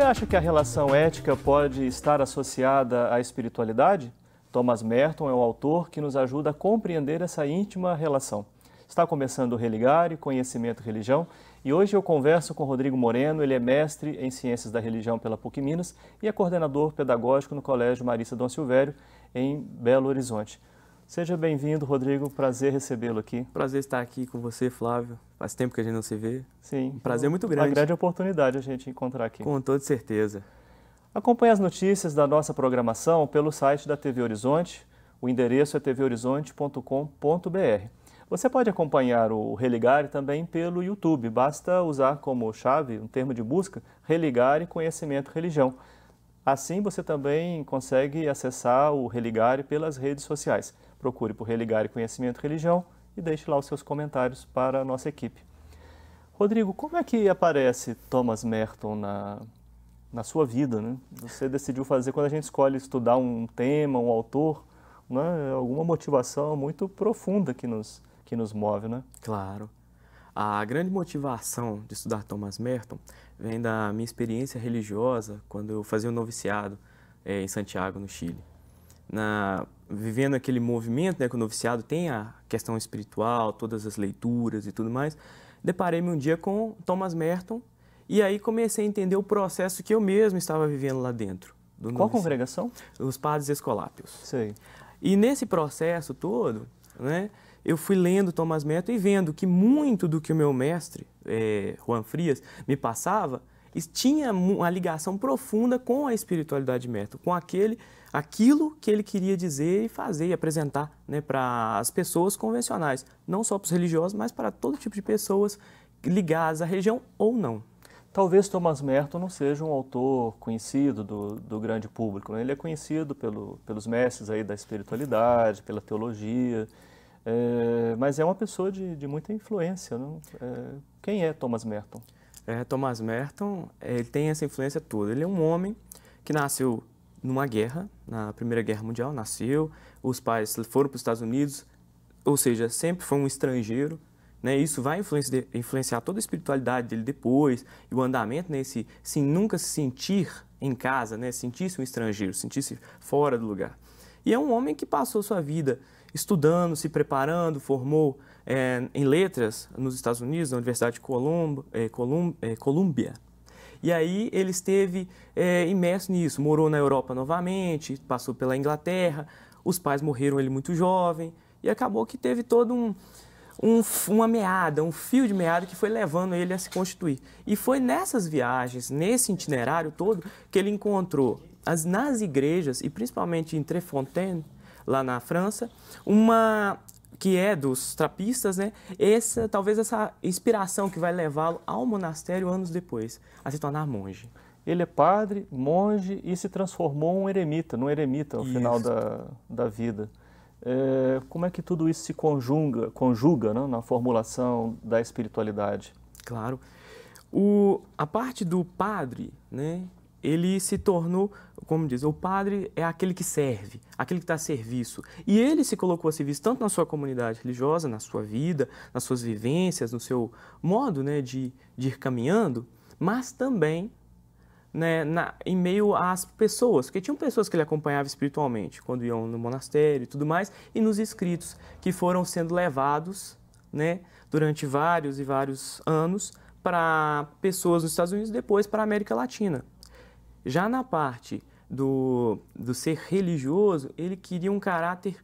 acha que a relação ética pode estar associada à espiritualidade? Thomas Merton é o autor que nos ajuda a compreender essa íntima relação. Está começando o Religare, Conhecimento e Religião, e hoje eu converso com Rodrigo Moreno. Ele é mestre em Ciências da Religião pela PUC Minas e é coordenador pedagógico no Colégio Marista Dom Silvério, em Belo Horizonte. Seja bem-vindo, Rodrigo. Prazer recebê-lo aqui. Prazer estar aqui com você, Flávio. Faz tempo que a gente não se vê. Sim. Um prazer muito grande. Uma grande oportunidade a gente encontrar aqui. Com toda certeza. Acompanhe as notícias da nossa programação pelo site da TV Horizonte. O endereço é tvhorizonte.com.br. Você pode acompanhar o Religare também pelo YouTube. Basta usar como chave, um termo de busca, Religare, Conhecimento e Religião. Assim você também consegue acessar o Religare pelas redes sociais. Procure por Religare, Conhecimento e Religião e deixe lá os seus comentários para a nossa equipe. Rodrigo, como é que aparece Thomas Merton na sua vida, né? Você decidiu fazer, quando a gente escolhe estudar um tema, um autor, né? Alguma motivação muito profunda que nos move, né? Claro. A grande motivação de estudar Thomas Merton vem da minha experiência religiosa quando eu fazia o noviciado em Santiago, no Chile. Vivendo aquele movimento, né, que o noviciado tem a questão espiritual, todas as leituras e tudo mais, deparei-me um dia com Thomas Merton e aí comecei a entender o processo que eu mesmo estava vivendo lá dentro. Qual congregação? Os Padres Escolápios. Sei. E nesse processo todo, né, eu fui lendo Thomas Merton e vendo que muito do que o meu mestre, Juan Frias, me passava, tinha uma ligação profunda com a espiritualidade de Merton, com aquilo que ele queria dizer e fazer e apresentar, né, para as pessoas convencionais, não só para os religiosos, mas para todo tipo de pessoas ligadas à religião ou não. Talvez Thomas Merton não seja um autor conhecido do grande público, né? Ele é conhecido pelos mestres aí da espiritualidade, pela teologia, mas é uma pessoa de muita influência, não? Quem é Thomas Merton? Thomas Merton, ele tem essa influência toda. Ele é um homem que nasceu numa guerra, na Primeira Guerra Mundial, os pais foram para os Estados Unidos, ou seja, sempre foi um estrangeiro, né? Isso vai influenciar toda a espiritualidade dele depois, e o andamento, né? Nunca se sentir em casa, né? Sentir-se um estrangeiro, sentir-se fora do lugar. E é um homem que passou sua vida estudando, se preparando, formou em letras nos Estados Unidos, na Universidade de Colômbia. E aí ele esteve imerso nisso, morou na Europa novamente, passou pela Inglaterra, os pais morreram ele muito jovem, e acabou que teve todo uma meada, um fio de meada que foi levando ele a se constituir. E foi nessas viagens, nesse itinerário todo, que ele encontrou nas igrejas, e principalmente em Trefontaine, lá na França, que é dos trapistas, né? Talvez essa inspiração que vai levá-lo ao monastério anos depois, a se tornar monge. Ele é padre, monge e se transformou num eremita ao final da vida. Como é que tudo isso se conjuga, né, na formulação da espiritualidade? Claro. A parte do padre, né? Ele se tornou, como diz, o padre é aquele que serve, aquele que está a serviço. E ele se colocou a serviço tanto na sua comunidade religiosa, na sua vida, nas suas vivências, no seu modo, né, de ir caminhando, mas também, né, em meio às pessoas, porque tinham pessoas que ele acompanhava espiritualmente, quando iam no monastério e tudo mais, e nos escritos que foram sendo levados, né, durante vários e vários anos para pessoas nos Estados Unidos e depois para a América Latina. Já na parte do ser religioso, ele queria um caráter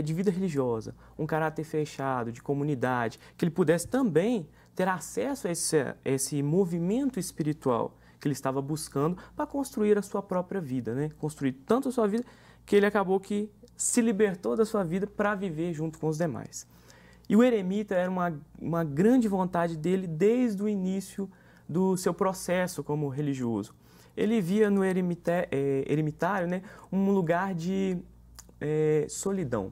de vida religiosa, um caráter fechado, de comunidade, que ele pudesse também ter acesso a esse movimento espiritual que ele estava buscando para construir a sua própria vida, né? Construir tanto a sua vida que ele acabou que se libertou da sua vida para viver junto com os demais. E o eremita era uma grande vontade dele desde o início do seu processo como religioso. Ele via no eremitário, né, um lugar de solidão,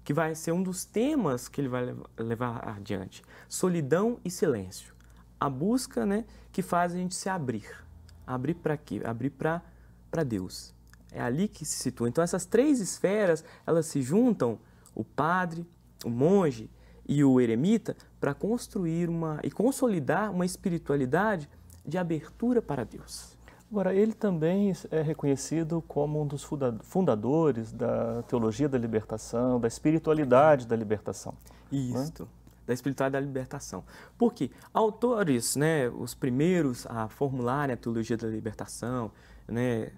que vai ser um dos temas que ele vai levar adiante. Solidão e silêncio. A busca, né, que faz a gente se abrir. Abrir para quê? Abrir para Deus. É ali que se situa. Então essas três esferas, elas se juntam, o padre, o monge e o eremita, para construir e consolidar uma espiritualidade de abertura para Deus. Agora, ele também é reconhecido como um dos fundadores da teologia da libertação, da espiritualidade da libertação. Isto, da espiritualidade da libertação. Porque autores, né, os primeiros a formularem a teologia da libertação, né,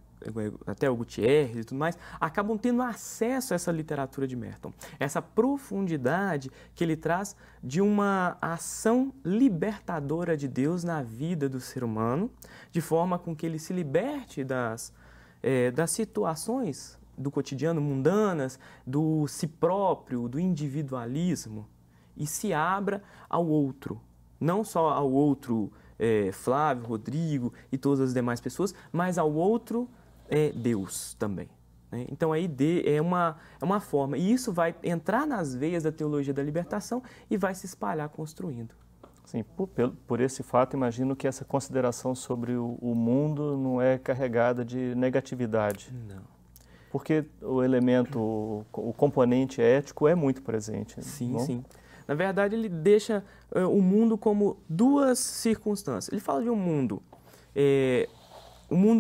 até o Gutierrez e tudo mais, acabam tendo acesso a essa literatura de Merton, essa profundidade que ele traz de uma ação libertadora de Deus na vida do ser humano, de forma com que ele se liberte das situações do cotidiano, mundanas, do si próprio, do individualismo, e se abra ao outro, não só ao outro Flávio, Rodrigo e todas as demais pessoas, mas ao outro Deus também. Né? Então aí é uma forma, e isso vai entrar nas veias da teologia da libertação e vai se espalhar construindo. Sim, por esse fato, imagino que essa consideração sobre o mundo não é carregada de negatividade. Não. Porque o componente ético é muito presente. Sim, não? sim. Na verdade, ele deixa o mundo como duas circunstâncias. Ele fala de um mundo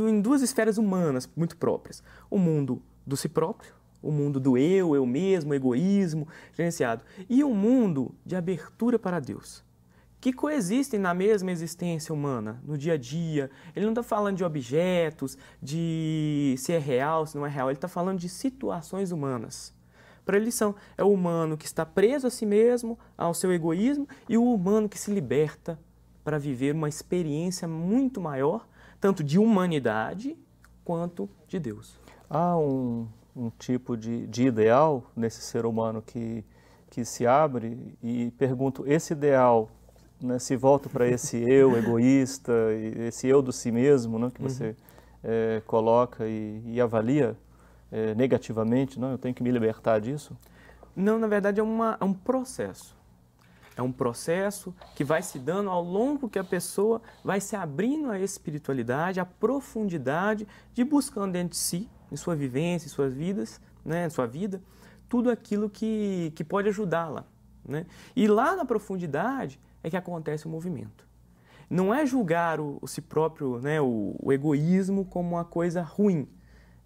em duas esferas humanas muito próprias. O mundo do si próprio, o mundo do eu mesmo, egoísmo, gerenciado. E um mundo de abertura para Deus, que coexistem na mesma existência humana, no dia a dia. Ele não está falando de objetos, de se é real, se não é real. Ele está falando de situações humanas. Para ele é o humano que está preso a si mesmo, ao seu egoísmo, e o humano que se liberta para viver uma experiência muito maior, tanto de humanidade quanto de Deus. Há um tipo de ideal nesse ser humano que se abre, e pergunto, esse ideal, né, se volta para esse eu egoísta, esse eu do si mesmo, né, que você coloca e avalia negativamente, não? Eu tenho que me libertar disso? Não, na verdade é um processo. É um processo que vai se dando ao longo que a pessoa vai se abrindo à espiritualidade, à profundidade de buscando dentro de si, em sua vivência, em suas vidas, né, em sua vida, tudo aquilo que pode ajudá-la. Né? E lá na profundidade é que acontece o movimento. Não é julgar o si próprio, né, o egoísmo como uma coisa ruim.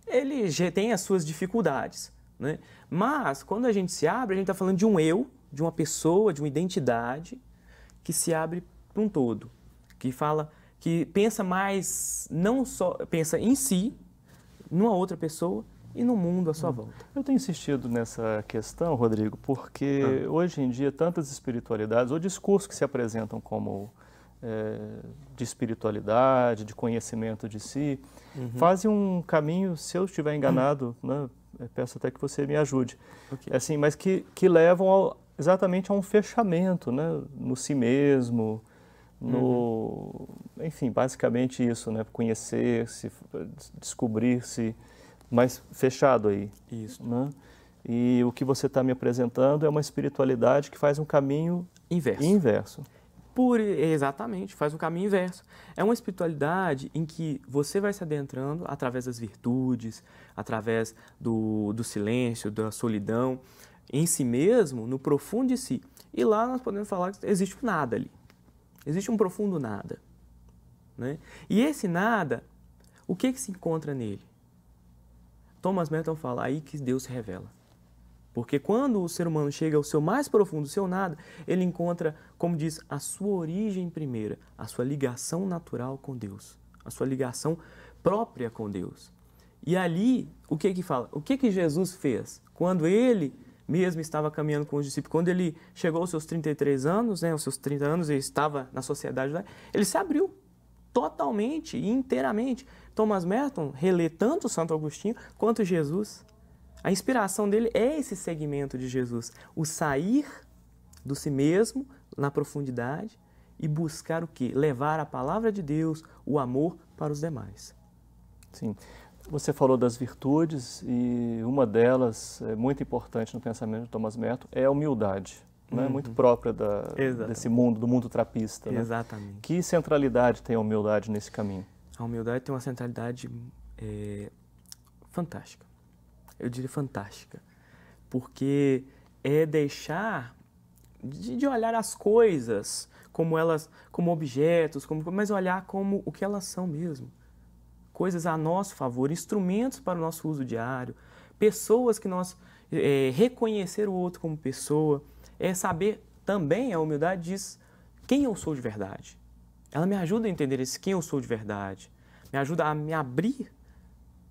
Ele já tem as suas dificuldades, né? Mas quando a gente se abre, a gente está falando de um eu, de uma pessoa, de uma identidade que se abre para um todo, que pensa mais, não só pensa em si, numa outra pessoa e no mundo à sua volta. Eu tenho insistido nessa questão, Rodrigo, porque hoje em dia tantas espiritualidades ou discursos que se apresentam como de espiritualidade, de conhecimento de si, fazem um caminho, se eu estiver enganado, né, peço até que você me ajude, assim, mas que levam exatamente a um fechamento, né, no si mesmo, enfim, basicamente isso, né, conhecer-se, descobrir-se, mas fechado aí. Isso. Né? E o que você está me apresentando é uma espiritualidade que faz um caminho inverso. Exatamente, faz um caminho inverso. É uma espiritualidade em que você vai se adentrando através das virtudes, através do silêncio, da solidão, em si mesmo, no profundo de si. E lá nós podemos falar que existe um nada ali. Existe um profundo nada. Né? E esse nada, o que se encontra nele? Thomas Merton fala, aí que Deus se revela. Porque quando o ser humano chega ao seu mais profundo, o seu nada, ele encontra, como diz, a sua origem primeira, a sua ligação natural com Deus, a sua ligação própria com Deus. E ali, o que fala? O que Jesus fez? Quando ele mesmo estava caminhando com os discípulos, quando ele chegou aos seus 33 anos, né, aos seus 30 anos, ele estava na sociedade lá, ele se abriu totalmente e inteiramente. Thomas Merton relê tanto Santo Agostinho quanto Jesus. A inspiração dele é esse segmento de Jesus, o sair do si mesmo na profundidade e buscar o quê? Levar a palavra de Deus, o amor para os demais. Sim. Você falou das virtudes e uma delas, muito importante no pensamento de Thomas Merton, é a humildade, né? Muito própria desse mundo, do mundo trapista. Né? Exatamente. Que centralidade tem a humildade nesse caminho? A humildade tem uma centralidade fantástica. Eu diria fantástica, porque é deixar de olhar as coisas como objetos, mas olhar como o que elas são mesmo. coisas a nosso favor, instrumentos para o nosso uso diário, pessoas que nós reconhecer o outro como pessoa, saber também, a humildade diz quem eu sou de verdade. Ela me ajuda a entender esse quem eu sou de verdade, me ajuda a me abrir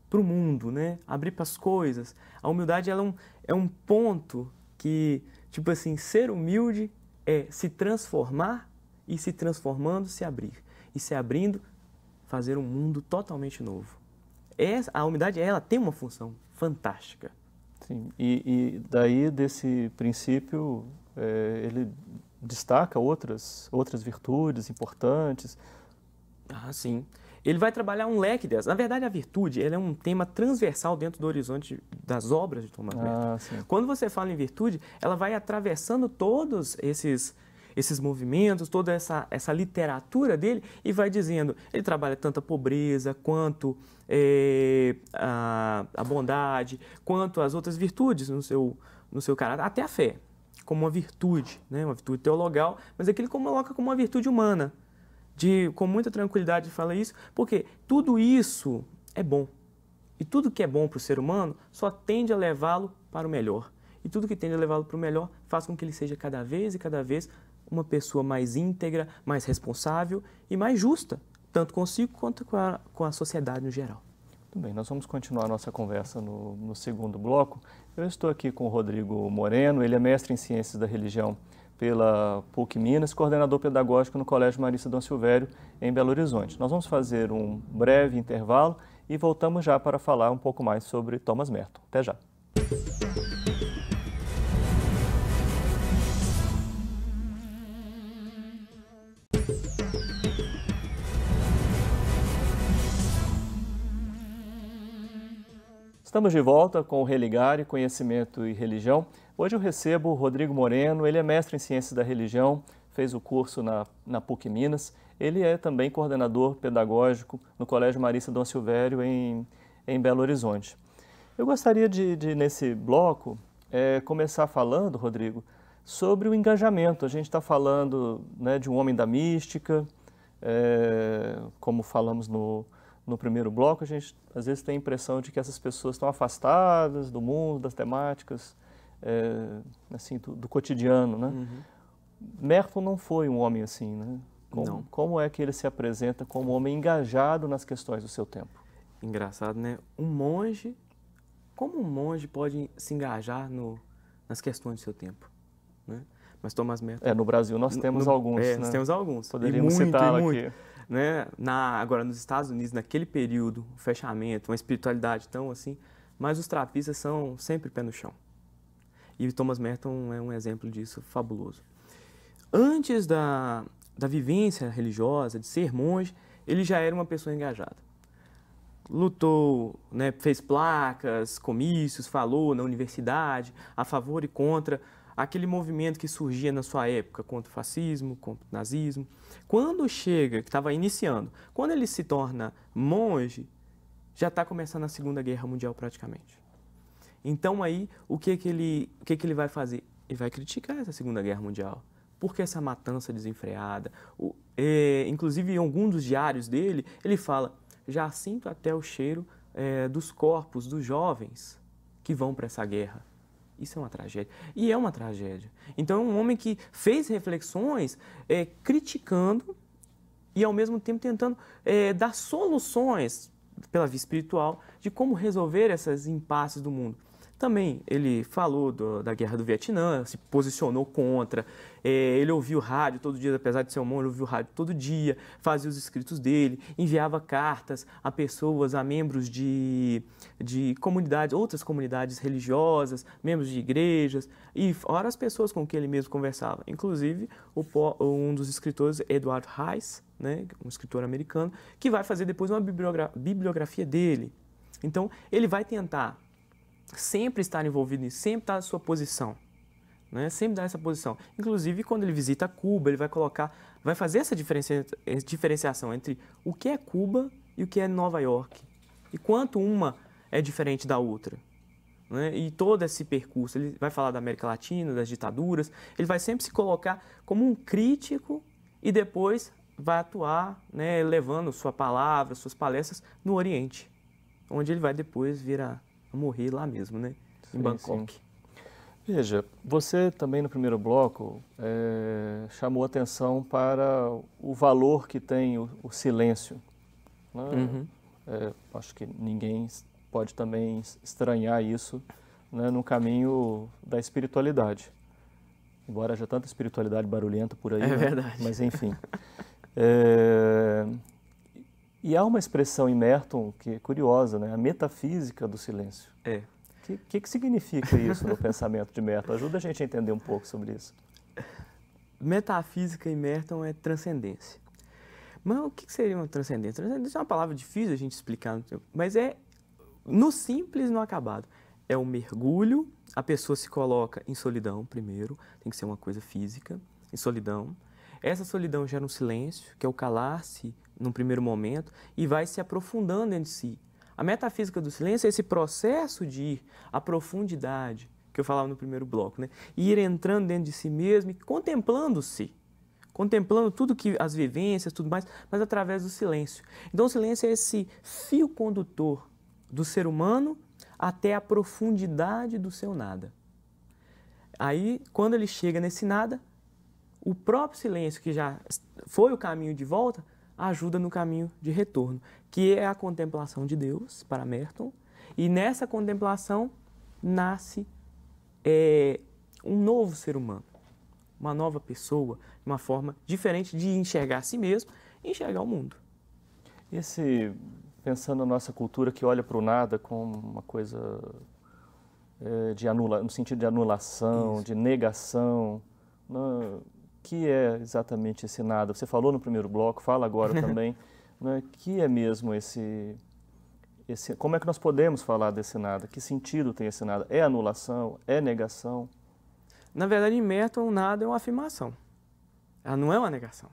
para o mundo, né? Abrir para as coisas. A humildade ela é um ponto que, tipo assim, ser humilde é se transformar e se transformando, se abrir. E se abrindo, fazer um mundo totalmente novo. A humildade, ela tem uma função fantástica. Sim, e daí desse princípio, ele destaca outras virtudes importantes. Ah, sim. Ele vai trabalhar um leque dessas. Na verdade, a virtude ela é um tema transversal dentro do horizonte das obras de Thomas Merton. Quando você fala em virtude, ela vai atravessando todos esses movimentos, toda essa literatura dele e vai dizendo, ele trabalha tanto a pobreza quanto a bondade, quanto as outras virtudes no seu caráter, até a fé, como uma virtude, né? Uma virtude teologal, mas aqui ele coloca como uma virtude humana. Com muita tranquilidade fala isso, porque tudo isso é bom. E tudo que é bom para o ser humano só tende a levá-lo para o melhor. E tudo que tende a levá-lo para o melhor faz com que ele seja cada vez uma pessoa mais íntegra, mais responsável e mais justa, tanto consigo quanto com a sociedade no geral. Muito bem, nós vamos continuar a nossa conversa no segundo bloco. Eu estou aqui com o Rodrigo Moreno, ele é mestre em Ciências da Religião pela PUC Minas, coordenador pedagógico no Colégio Marista Dom Silvério, em Belo Horizonte. Nós vamos fazer um breve intervalo e voltamos já para falar um pouco mais sobre Thomas Merton. Até já. Estamos de volta com o Religare, Conhecimento e Religião. Hoje eu recebo o Rodrigo Moreno, ele é mestre em Ciências da Religião, fez o curso na PUC Minas. Ele é também coordenador pedagógico no Colégio Marista Dom Silvério, em Belo Horizonte. Eu gostaria de nesse bloco, começar falando, Rodrigo, sobre o engajamento. A gente está falando, né, de um homem da mística, como falamos no primeiro bloco, a gente às vezes tem a impressão de que essas pessoas estão afastadas do mundo, das temáticas, assim, do cotidiano, né? Uhum. Merton não foi um homem assim, né? Como é que ele se apresenta como um homem engajado nas questões do seu tempo? Engraçado, né? Como um monge pode se engajar nas questões do seu tempo, né? Mas Thomas Merton... no Brasil nós temos alguns, né? Nós temos alguns. Poderíamos citá-lo aqui. Né? Agora, nos Estados Unidos, naquele período, um fechamento, uma espiritualidade tão assim, mas os trapistas são sempre pé no chão. E Thomas Merton é um exemplo disso fabuloso. Antes da vivência religiosa, de ser monge, ele já era uma pessoa engajada. Lutou, né, fez placas, comícios, falou na universidade, a favor e contra aquele movimento que surgia na sua época contra o fascismo, contra o nazismo. Quando chega, que estava iniciando, quando ele se torna monge, já está começando a Segunda Guerra Mundial praticamente. Então aí, o que ele vai fazer? Ele vai criticar essa Segunda Guerra Mundial. Por que essa matança desenfreada? Inclusive, em algum dos diários dele, ele fala, já sinto até o cheiro dos corpos dos jovens que vão para essa guerra. Isso é uma tragédia. E é uma tragédia. Então, é um homem que fez reflexões criticando e, ao mesmo tempo, tentando dar soluções pela via espiritual de como resolver essas impasses do mundo. Também ele falou da guerra do Vietnã, se posicionou contra, ele ouvia o rádio todo dia, apesar de ser um monge, ele ouvia o rádio todo dia, fazia os escritos dele, enviava cartas a pessoas, a membros de comunidades, outras comunidades religiosas, membros de igrejas, e fora as pessoas com quem ele mesmo conversava. Inclusive, um dos escritores, Edward Rice, né, um escritor americano, que vai fazer depois uma bibliografia dele. Então, ele vai tentar sempre estar envolvido nisso, sempre estar à sua posição, né? Sempre dar essa posição. Inclusive, quando ele visita Cuba, ele vai fazer essa diferenciação entre o que é Cuba e o que é Nova York. E quanto uma é diferente da outra, né? E todo esse percurso, ele vai falar da América Latina, das ditaduras, ele vai sempre se colocar como um crítico e depois vai atuar, né, levando sua palavra, suas palestras no Oriente, onde ele vai depois vir a morrer lá mesmo, né, em Bangkok. Sim. Veja, você também no primeiro bloco chamou atenção para o valor que tem o silêncio, né? Uhum. Acho que ninguém pode também estranhar isso, né, no caminho da espiritualidade. Embora haja tanta espiritualidade barulhenta por aí, É né? verdade. Mas enfim. E há uma expressão em Merton que é curiosa, né? A metafísica do silêncio. O que significa isso no pensamento de Merton? Ajuda a gente a entender um pouco sobre isso. Metafísica em Merton é transcendência. Mas o que seria uma transcendência? Transcendência é uma palavra difícil a gente explicar, mas é no simples, no acabado. É um mergulho, a pessoa se coloca em solidão primeiro, tem que ser uma coisa física, em solidão. Essa solidão gera um silêncio, que é o calar-se num primeiro momento, e vai se aprofundando dentro de si. A metafísica do silêncio é esse processo de ir à profundidade, que eu falava no primeiro bloco, né? Ir entrando dentro de si mesmo e contemplando-se. Contemplando tudo que as vivências, tudo mais, mas através do silêncio. Então o silêncio é esse fio condutor do ser humano até a profundidade do seu nada. Aí, quando ele chega nesse nada, o próprio silêncio, que já foi o caminho de volta, ajuda no caminho de retorno, que é a contemplação de Deus, para Merton, e nessa contemplação nasce um novo ser humano, uma nova pessoa, uma forma diferente de enxergar a si mesmo e enxergar o mundo. Pensando na nossa cultura que olha para o nada como uma coisa no sentido de anulação, Isso. de negação, né? Que é exatamente esse nada? Você falou no primeiro bloco, fala agora também, né? Que é mesmo esse... Como é que nós podemos falar desse nada? Que sentido tem esse nada? É anulação? É negação? Na verdade, em Merton, nada é uma afirmação. Ela não é uma negação.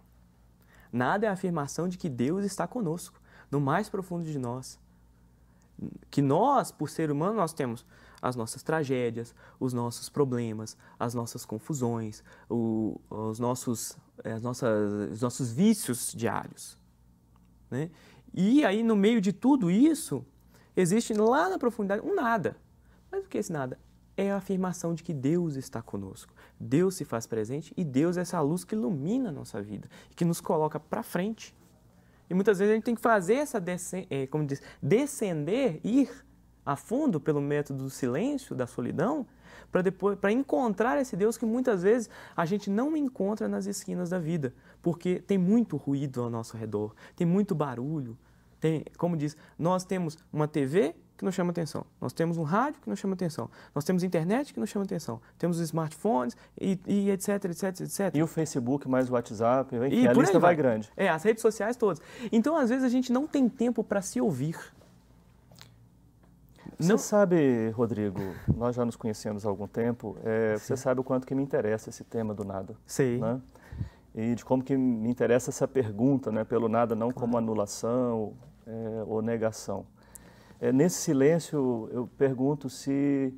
Nada é a afirmação de que Deus está conosco, no mais profundo de nós. Que nós, por ser humano, nós temos as nossas tragédias, os nossos problemas, as nossas confusões, os nossos vícios diários, né? E aí, no meio de tudo isso, existe lá na profundidade um nada. Mas o que é esse nada? É a afirmação de que Deus está conosco. Deus se faz presente e Deus é essa luz que ilumina a nossa vida e que nos coloca para frente. E muitas vezes a gente tem que fazer essa descender, ir a fundo pelo método do silêncio, da solidão, para encontrar esse Deus que muitas vezes a gente não encontra nas esquinas da vida, porque tem muito ruído ao nosso redor, tem muito barulho. Como diz, nós temos uma TV que nos chama atenção, nós temos um rádio que nos chama atenção, nós temos internet que nos chama atenção, temos os smartphones e etc, etc, etc. E o Facebook mais o WhatsApp, enfim, E a por lista aí vai grande. As redes sociais todas. Então, às vezes, a gente não tem tempo para se ouvir. Você sabe, Rodrigo, nós já nos conhecemos há algum tempo, você sabe o quanto que me interessa esse tema do nada. Sei. Né? E de como que me interessa essa pergunta, né, pelo nada, não como anulação ou negação. Nesse silêncio, eu pergunto se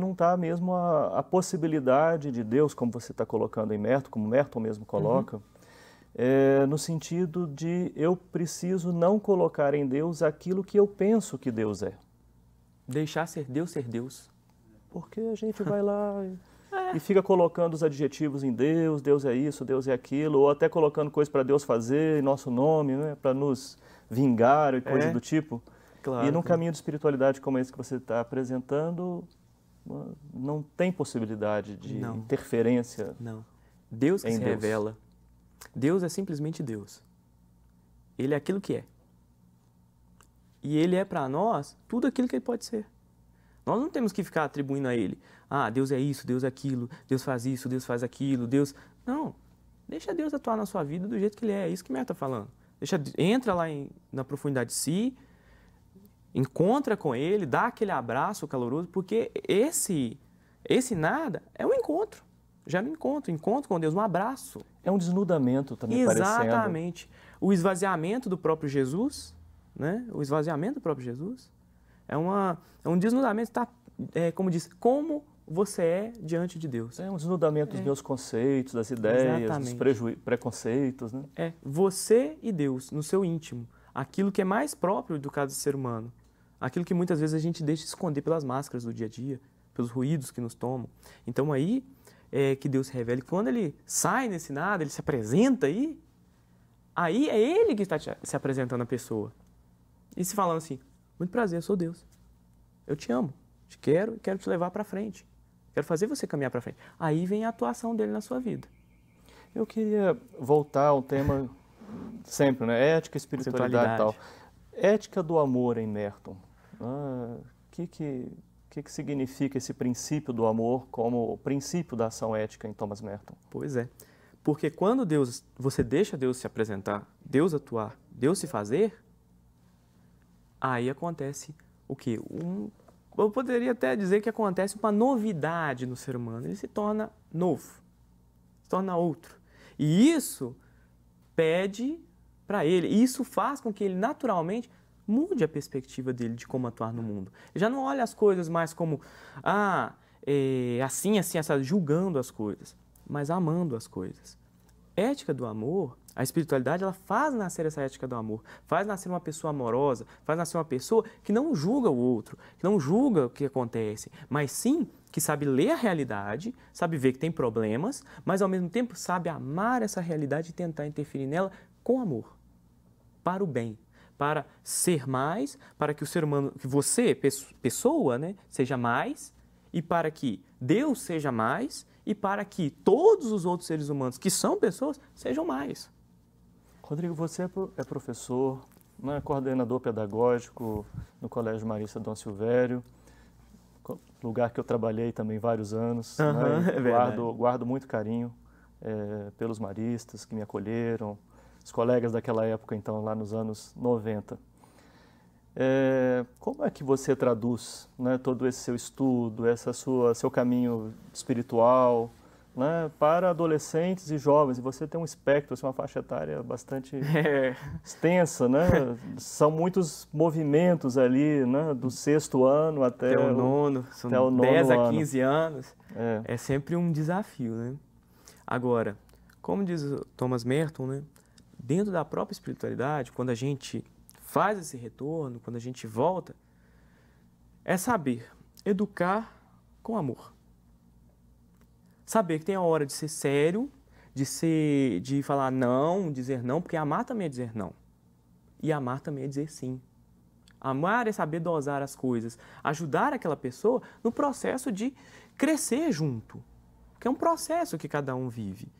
não está mesmo a possibilidade de Deus, como você está colocando em Merton, como Merton mesmo coloca, no sentido de eu preciso não colocar em Deus aquilo que eu penso que Deus é. Deixar ser Deus. Porque a gente vai lá e fica colocando os adjetivos em Deus, Deus é isso, Deus é aquilo, ou até colocando coisas para Deus fazer em nosso nome, né, para nos vingar e coisas do tipo. Claro, e num caminho de espiritualidade como esse que você está apresentando, não tem possibilidade de interferência. Não. Deus que se revela. Deus é simplesmente Deus. Ele é aquilo que é. E Ele é para nós tudo aquilo que Ele pode ser. Nós não temos que ficar atribuindo a Ele. Deus é isso, Deus é aquilo, Deus faz isso, Deus faz aquilo, Deus... Não. Deixa Deus atuar na sua vida do jeito que Ele é. É isso que Merton está falando. Entra lá na profundidade de si, encontra com Ele, dá aquele abraço caloroso, porque esse nada é um encontro. Já no encontro com Deus, um abraço. É um desnudamento também, parecendo. Exatamente. O esvaziamento do próprio Jesus, né? O esvaziamento do próprio Jesus é um desnudamento, como diz, como você é diante de Deus. É um desnudamento dos meus conceitos, das ideias, dos preconceitos, né? É você e Deus, no seu íntimo. Aquilo que é mais próprio do caso do ser humano. Aquilo que muitas vezes a gente deixa esconder pelas máscaras do dia a dia, pelos ruídos que nos tomam. Então aí é que Deus se revela. E quando ele sai nesse nada, ele se apresenta aí é ele que está se apresentando à pessoa. E se falando assim, muito prazer, eu sou Deus. Eu te amo, te quero e quero te levar para frente. Quero fazer você caminhar para frente. Aí vem a atuação dele na sua vida. Eu queria voltar ao tema sempre, né? Ética, espiritualidade e tal. Ética do amor em Merton. O que significa esse princípio do amor como princípio da ação ética em Thomas Merton? Pois é. Porque quando você deixa Deus se apresentar, Deus atuar, Deus se fazer, aí acontece o quê? Eu poderia até dizer que acontece uma novidade no ser humano. Ele se torna novo, se torna outro. E isso pede para ele, e isso faz com que ele naturalmente mude a perspectiva dele de como atuar no mundo. Ele já não olha as coisas mais como, assim, julgando as coisas, mas amando as coisas. Ética do amor, a espiritualidade, ela faz nascer essa ética do amor, faz nascer uma pessoa amorosa, faz nascer uma pessoa que não julga o outro, que não julga o que acontece, mas sim que sabe ler a realidade, sabe ver que tem problemas, mas ao mesmo tempo sabe amar essa realidade e tentar interferir nela com amor, para o bem, para ser mais, para que o ser humano, que você, pessoa, né, seja mais, e para que Deus seja mais, e para que todos os outros seres humanos que são pessoas sejam mais. Rodrigo, você é professor, né, coordenador pedagógico no Colégio Marista Dom Silvério, lugar que eu trabalhei também vários anos. Guardo muito carinho pelos maristas que me acolheram, os colegas daquela época, então, lá nos anos 90. Como é que você traduz, né, todo esse seu estudo, seu caminho espiritual, né, para adolescentes e jovens? E você tem um espectro, uma faixa etária bastante extensa, né? São muitos movimentos ali, né, do 6º ano até o nono, são 10 a 15 anos. É sempre um desafio, né? Agora, como diz Thomas Merton, né, dentro da própria espiritualidade, quando a gente faz esse retorno, quando a gente volta, é saber educar com amor. Saber que tem a hora de ser sério, de falar não, dizer não, porque amar também é dizer não. E amar também é dizer sim. Amar é saber dosar as coisas, ajudar aquela pessoa no processo de crescer junto, que é um processo que cada um vive.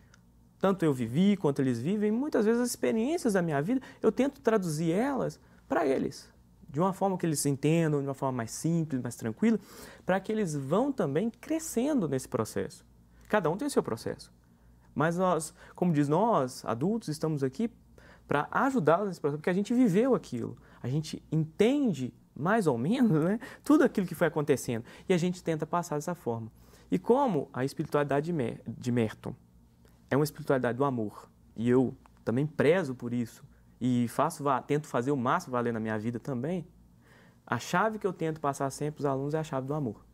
Tanto eu vivi quanto eles vivem, muitas vezes as experiências da minha vida, eu tento traduzir elas para eles, de uma forma que eles entendam, de uma forma mais simples, mais tranquila, para que eles vão também crescendo nesse processo. Cada um tem o seu processo. Mas nós, como diz, nós, adultos, estamos aqui para ajudá-los nesse processo, porque a gente viveu aquilo, a gente entende mais ou menos, né, tudo aquilo que foi acontecendo, e a gente tenta passar dessa forma. E como a espiritualidade de Merton é uma espiritualidade do amor, e eu também prezo por isso, e tento fazer o máximo valer na minha vida também, a chave que eu tento passar sempre para os alunos é a chave do amor.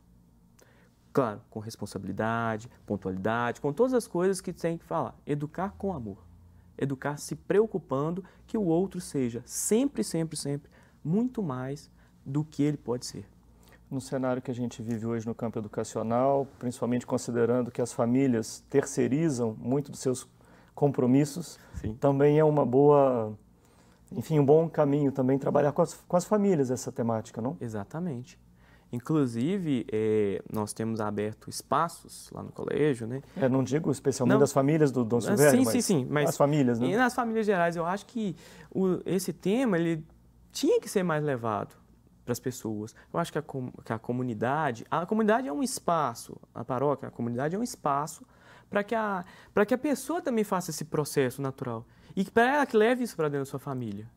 Claro, com responsabilidade, pontualidade, com todas as coisas que tem que falar. Educar com amor. Educar se preocupando que o outro seja sempre, sempre, sempre muito mais do que ele pode ser. No cenário que a gente vive hoje no campo educacional, principalmente considerando que as famílias terceirizam muito dos seus compromissos, sim, também é um bom caminho também trabalhar com as famílias essa temática, não? Exatamente. Inclusive, nós temos aberto espaços lá no colégio, né? Não digo especialmente das famílias do Dom Silvério, mas as famílias, né? E nas famílias gerais, eu acho que esse tema ele tinha que ser mais levado para as pessoas. Eu acho que a comunidade é um espaço, a paróquia, a comunidade é um espaço para que a pessoa também faça esse processo natural e para ela que leve isso para dentro da sua família,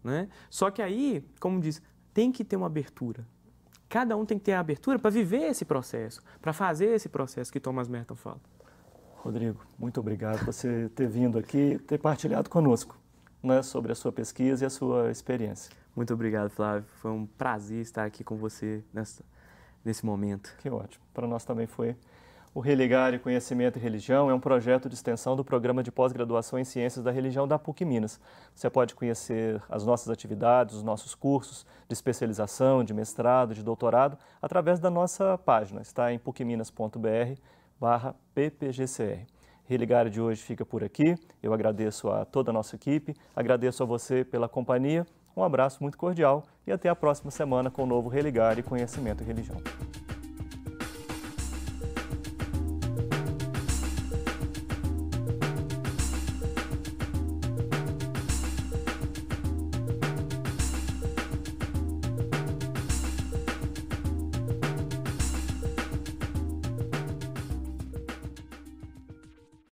né? Só que aí, como diz, tem que ter uma abertura. Cada um tem que ter a abertura para viver esse processo, para fazer esse processo que Thomas Merton fala. Rodrigo, muito obrigado por você ter vindo aqui, ter partilhado conosco, né, sobre a sua pesquisa e a sua experiência. Muito obrigado, Flávio. Foi um prazer estar aqui com você nesse momento. Que ótimo. Para nós também foi. O Religare Conhecimento e Religião é um projeto de extensão do Programa de Pós-Graduação em Ciências da Religião da PUC Minas. Você pode conhecer as nossas atividades, os nossos cursos de especialização, de mestrado, de doutorado, através da nossa página. Está em pucminas.br/ppgcr. Religare de hoje fica por aqui. Eu agradeço a toda a nossa equipe, agradeço a você pela companhia. Um abraço muito cordial e até a próxima semana com o novo Religare Conhecimento e Religião.